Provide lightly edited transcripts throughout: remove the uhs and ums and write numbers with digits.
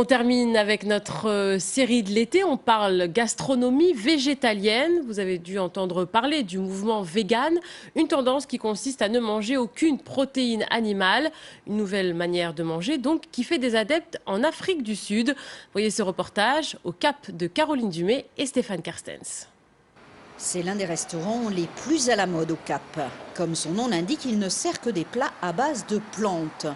On termine avec notre série de l'été. On parle gastronomie végétalienne. Vous avez dû entendre parler du mouvement vegan, une tendance qui consiste à ne manger aucune protéine animale. Une nouvelle manière de manger, donc, qui fait des adeptes en Afrique du Sud. Voyez ce reportage au Cap de Caroline Dumais et Stéphane Carstens. C'est l'un des restaurants les plus à la mode au Cap. Comme son nom l'indique, il ne sert que des plats à base de plantes.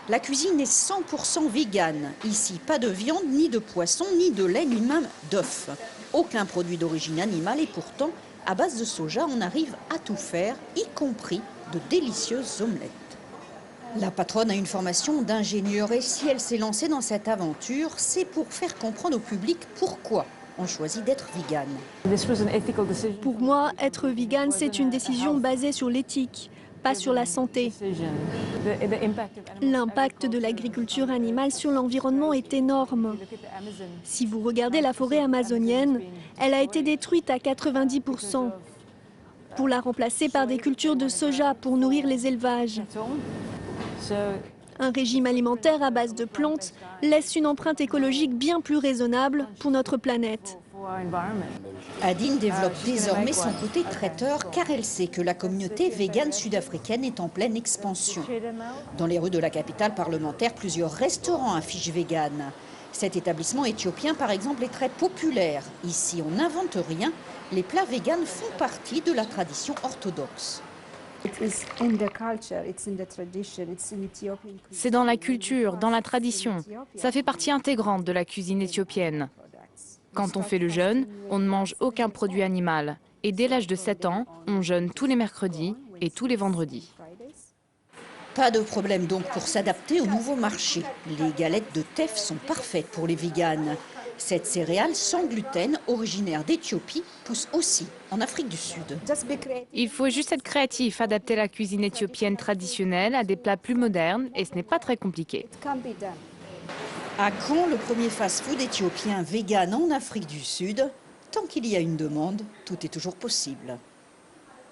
La cuisine est 100% végane. Ici, pas de viande, ni de poisson, ni de lait, ni même d'œufs. Aucun produit d'origine animale et pourtant, à base de soja, on arrive à tout faire, y compris de délicieuses omelettes. La patronne a une formation d'ingénieur et si elle s'est lancée dans cette aventure, c'est pour faire comprendre au public pourquoi on choisit d'être vegan. Pour moi, être vegan, c'est une décision basée sur l'éthique, pas sur la santé. L'impact de l'agriculture animale sur l'environnement est énorme. Si vous regardez la forêt amazonienne, elle a été détruite à 90%. Pour la remplacer par des cultures de soja pour nourrir les élevages. Un régime alimentaire à base de plantes laisse une empreinte écologique bien plus raisonnable pour notre planète. Adine développe désormais son côté traiteur car elle sait que la communauté végane sud-africaine est en pleine expansion. Dans les rues de la capitale parlementaire, plusieurs restaurants affichent vegan. Cet établissement éthiopien, par exemple, est très populaire. Ici, on n'invente rien. Les plats véganes font partie de la tradition orthodoxe. C'est dans la culture, dans la tradition. Ça fait partie intégrante de la cuisine éthiopienne. Quand on fait le jeûne, on ne mange aucun produit animal. Et dès l'âge de 7 ans, on jeûne tous les mercredis et tous les vendredis. Pas de problème donc pour s'adapter au nouveau marché. Les galettes de teff sont parfaites pour les véganes. Cette céréale sans gluten, originaire d'Éthiopie, pousse aussi en Afrique du Sud. Il faut juste être créatif, adapter la cuisine éthiopienne traditionnelle à des plats plus modernes et ce n'est pas très compliqué. À quand le premier fast-food éthiopien vegan en Afrique du Sud? Tant qu'il y a une demande, tout est toujours possible.